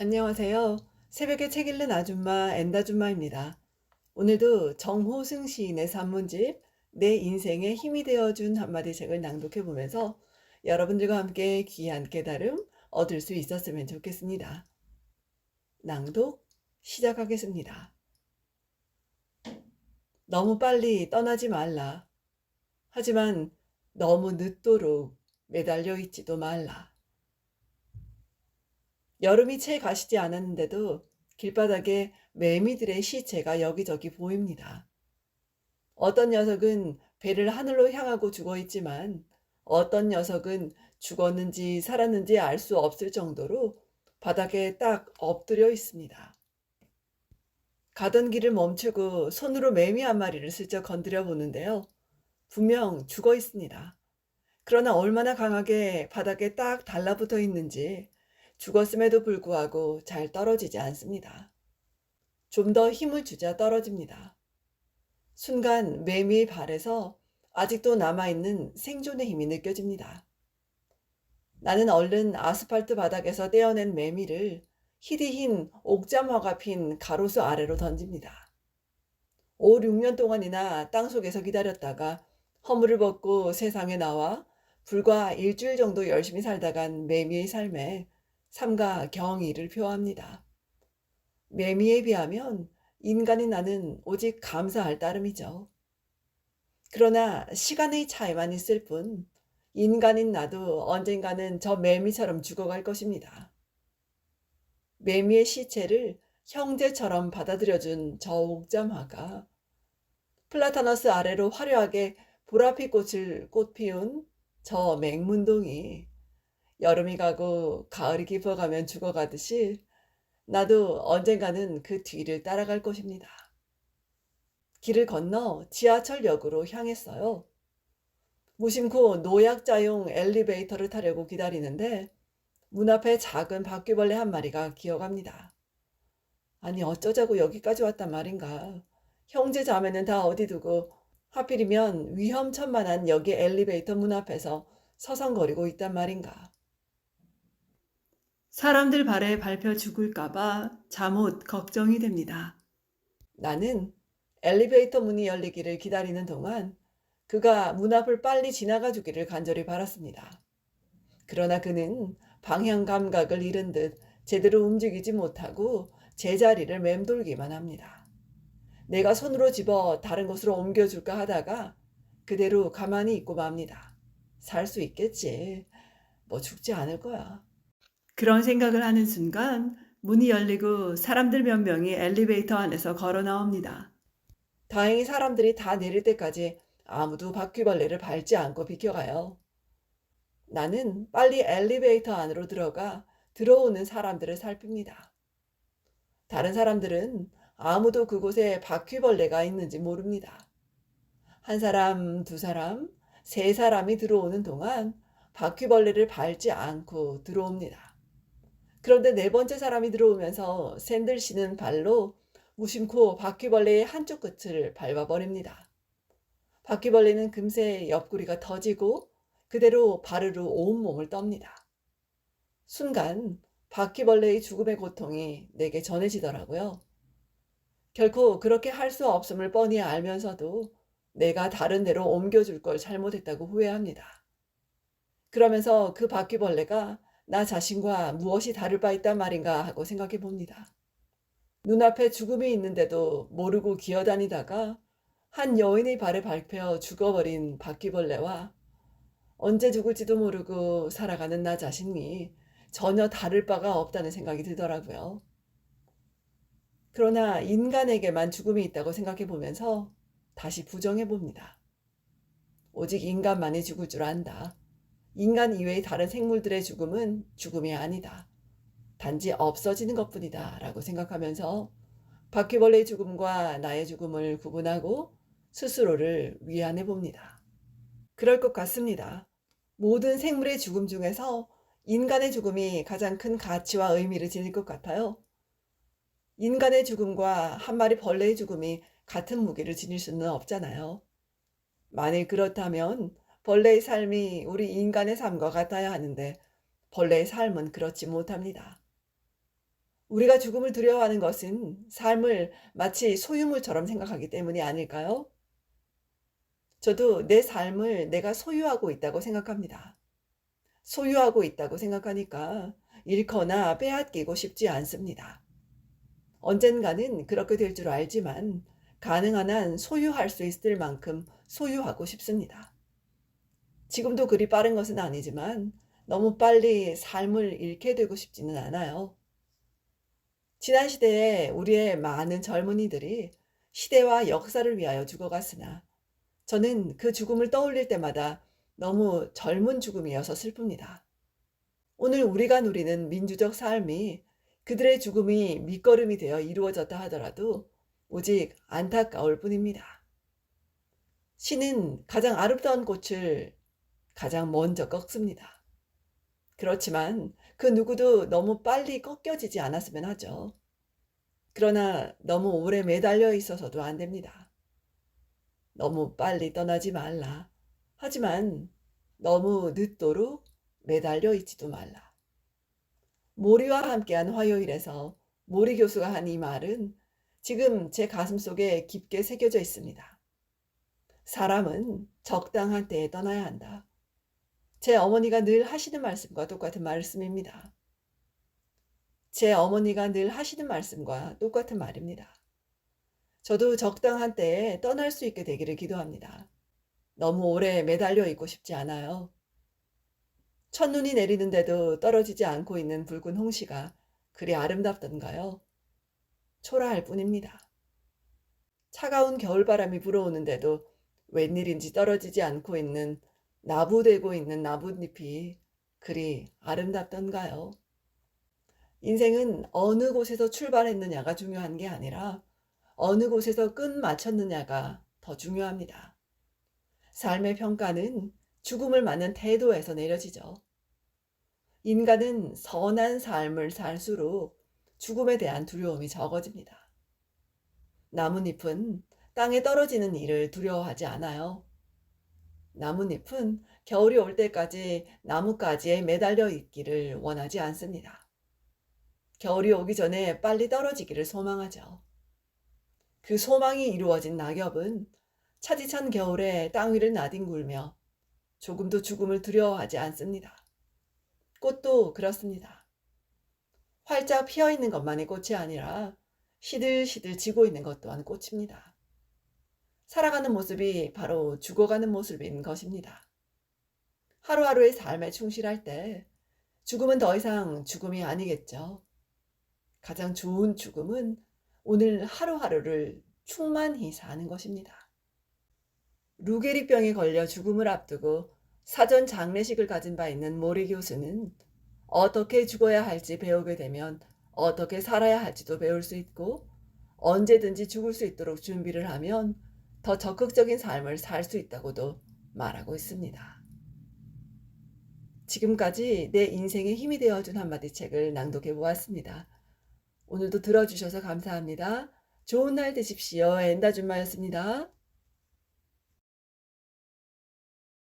안녕하세요. 새벽에 책 읽는 아줌마 엔다줌마입니다. 오늘도 정호승 시인의 산문집 내 인생에 힘이 되어준 한마디 책을 낭독해 보면서 여러분들과 함께 귀한 깨달음 얻을 수 있었으면 좋겠습니다. 낭독 시작하겠습니다. 너무 빨리 떠나지 말라. 하지만 너무 늦도록 매달려 있지도 말라. 여름이 채 가시지 않았는데도 길바닥에 매미들의 시체가 여기저기 보입니다. 어떤 녀석은 배를 하늘로 향하고 죽어 있지만 어떤 녀석은 죽었는지 살았는지 알 수 없을 정도로 바닥에 딱 엎드려 있습니다. 가던 길을 멈추고 손으로 매미 한 마리를 슬쩍 건드려 보는데요. 분명 죽어 있습니다. 그러나 얼마나 강하게 바닥에 딱 달라붙어 있는지 죽었음에도 불구하고 잘 떨어지지 않습니다. 좀 더 힘을 주자 떨어집니다. 순간 매미의 발에서 아직도 남아있는 생존의 힘이 느껴집니다. 나는 얼른 아스팔트 바닥에서 떼어낸 매미를 희디흰 옥잠화가 핀 가로수 아래로 던집니다. 5, 6년 동안이나 땅속에서 기다렸다가 허물을 벗고 세상에 나와 불과 일주일 정도 열심히 살다간 매미의 삶에 삼가 경의를 표합니다. 매미에 비하면 인간인 나는 오직 감사할 따름이죠. 그러나 시간의 차이만 있을 뿐 인간인 나도 언젠가는 저 매미처럼 죽어갈 것입니다. 매미의 시체를 형제처럼 받아들여준 저 옥잠화가 플라타너스 아래로 화려하게 보랏빛 꽃을 꽃 피운 저 맹문동이 여름이 가고 가을이 깊어가면 죽어가듯이 나도 언젠가는 그 뒤를 따라갈 것입니다. 길을 건너 지하철역으로 향했어요. 무심코 노약자용 엘리베이터를 타려고 기다리는데 문 앞에 작은 바퀴벌레 한 마리가 기어갑니다. 아니 어쩌자고 여기까지 왔단 말인가. 형제 자매는 다 어디 두고 하필이면 위험천만한 여기 엘리베이터 문 앞에서 서성거리고 있단 말인가. 사람들 발에 밟혀 죽을까봐 잠옷 걱정이 됩니다. 나는 엘리베이터 문이 열리기를 기다리는 동안 그가 문 앞을 빨리 지나가 주기를 간절히 바랐습니다. 그러나 그는 방향 감각을 잃은 듯 제대로 움직이지 못하고 제자리를 맴돌기만 합니다. 내가 손으로 집어 다른 곳으로 옮겨줄까 하다가 그대로 가만히 있고 맙니다. 살 수 있겠지. 뭐 죽지 않을 거야. 그런 생각을 하는 순간 문이 열리고 사람들 몇 명이 엘리베이터 안에서 걸어 나옵니다. 다행히 사람들이 다 내릴 때까지 아무도 바퀴벌레를 밟지 않고 비켜가요. 나는 빨리 엘리베이터 안으로 들어가 들어오는 사람들을 살핍니다. 다른 사람들은 아무도 그곳에 바퀴벌레가 있는지 모릅니다. 한 사람, 두 사람, 세 사람이 들어오는 동안 바퀴벌레를 밟지 않고 들어옵니다. 그런데 네 번째 사람이 들어오면서 샌들 씨는 발로 무심코 바퀴벌레의 한쪽 끝을 밟아버립니다. 바퀴벌레는 금세 옆구리가 터지고 그대로 바르르 온몸을 떱니다. 순간 바퀴벌레의 죽음의 고통이 내게 전해지더라고요. 결코 그렇게 할 수 없음을 뻔히 알면서도 내가 다른 데로 옮겨줄 걸 잘못했다고 후회합니다. 그러면서 그 바퀴벌레가 나 자신과 무엇이 다를 바 있단 말인가 하고 생각해 봅니다. 눈앞에 죽음이 있는데도 모르고 기어다니다가 한 여인의 발에 밟혀 죽어버린 바퀴벌레와 언제 죽을지도 모르고 살아가는 나 자신이 전혀 다를 바가 없다는 생각이 들더라고요. 그러나 인간에게만 죽음이 있다고 생각해 보면서 다시 부정해 봅니다. 오직 인간만이 죽을 줄 안다. 인간 이외의 다른 생물들의 죽음은 죽음이 아니다. 단지 없어지는 것뿐이다 라고 생각하면서 바퀴벌레의 죽음과 나의 죽음을 구분하고 스스로를 위안해 봅니다. 그럴 것 같습니다. 모든 생물의 죽음 중에서 인간의 죽음이 가장 큰 가치와 의미를 지닐 것 같아요. 인간의 죽음과 한 마리 벌레의 죽음이 같은 무게를 지닐 수는 없잖아요. 만일 그렇다면 벌레의 삶이 우리 인간의 삶과 같아야 하는데 벌레의 삶은 그렇지 못합니다. 우리가 죽음을 두려워하는 것은 삶을 마치 소유물처럼 생각하기 때문이 아닐까요? 저도 내 삶을 내가 소유하고 있다고 생각합니다. 소유하고 있다고 생각하니까 잃거나 빼앗기고 싶지 않습니다. 언젠가는 그렇게 될 줄 알지만 가능한 한 소유할 수 있을 만큼 소유하고 싶습니다. 지금도 그리 빠른 것은 아니지만 너무 빨리 삶을 잃게 되고 싶지는 않아요. 지난 시대에 우리의 많은 젊은이들이 시대와 역사를 위하여 죽어갔으나 저는 그 죽음을 떠올릴 때마다 너무 젊은 죽음이어서 슬픕니다. 오늘 우리가 누리는 민주적 삶이 그들의 죽음이 밑거름이 되어 이루어졌다 하더라도 오직 안타까울 뿐입니다. 신은 가장 아름다운 꽃을 가장 먼저 꺾습니다. 그렇지만 그 누구도 너무 빨리 꺾여지지 않았으면 하죠. 그러나 너무 오래 매달려 있어서도 안 됩니다. 너무 빨리 떠나지 말라. 하지만 너무 늦도록 매달려 있지도 말라. 모리와 함께한 화요일에서 모리 교수가 한 이 말은 지금 제 가슴 속에 깊게 새겨져 있습니다. 사람은 적당한 때에 떠나야 한다. 제 어머니가 늘 하시는 말씀과 똑같은 말씀입니다. 제 어머니가 늘 하시는 말씀과 똑같은 말입니다. 저도 적당한 때에 떠날 수 있게 되기를 기도합니다. 너무 오래 매달려 있고 싶지 않아요. 첫눈이 내리는데도 떨어지지 않고 있는 붉은 홍시가 그리 아름답던가요? 초라할 뿐입니다. 차가운 겨울바람이 불어오는데도 웬일인지 떨어지지 않고 있는 나부되고 있는 나뭇잎이 그리 아름답던가요? 인생은 어느 곳에서 출발했느냐가 중요한 게 아니라 어느 곳에서 끝 마쳤느냐가 더 중요합니다. 삶의 평가는 죽음을 맞는 태도에서 내려지죠. 인간은 선한 삶을 살수록 죽음에 대한 두려움이 적어집니다. 나뭇잎은 땅에 떨어지는 일을 두려워하지 않아요. 나뭇잎은 겨울이 올 때까지 나뭇가지에 매달려 있기를 원하지 않습니다. 겨울이 오기 전에 빨리 떨어지기를 소망하죠. 그 소망이 이루어진 낙엽은 차디찬 겨울에 땅 위를 나뒹굴며 조금도 죽음을 두려워하지 않습니다. 꽃도 그렇습니다. 활짝 피어있는 것만이 꽃이 아니라 시들시들 지고 있는 것 또한 꽃입니다. 살아가는 모습이 바로 죽어가는 모습인 것입니다. 하루하루의 삶에 충실할 때 죽음은 더 이상 죽음이 아니겠죠. 가장 좋은 죽음은 오늘 하루하루를 충만히 사는 것입니다. 루게리병에 걸려 죽음을 앞두고 사전 장례식을 가진 바 있는 모리 교수는 어떻게 죽어야 할지 배우게 되면 어떻게 살아야 할지도 배울 수 있고 언제든지 죽을 수 있도록 준비를 하면 더 적극적인 삶을 살 수 있다고도 말하고 있습니다. 지금까지 내 인생에 힘이 되어준 한마디 책을 낭독해 보았습니다. 오늘도 들어주셔서 감사합니다. 좋은 날 되십시오. 엔다준마였습니다.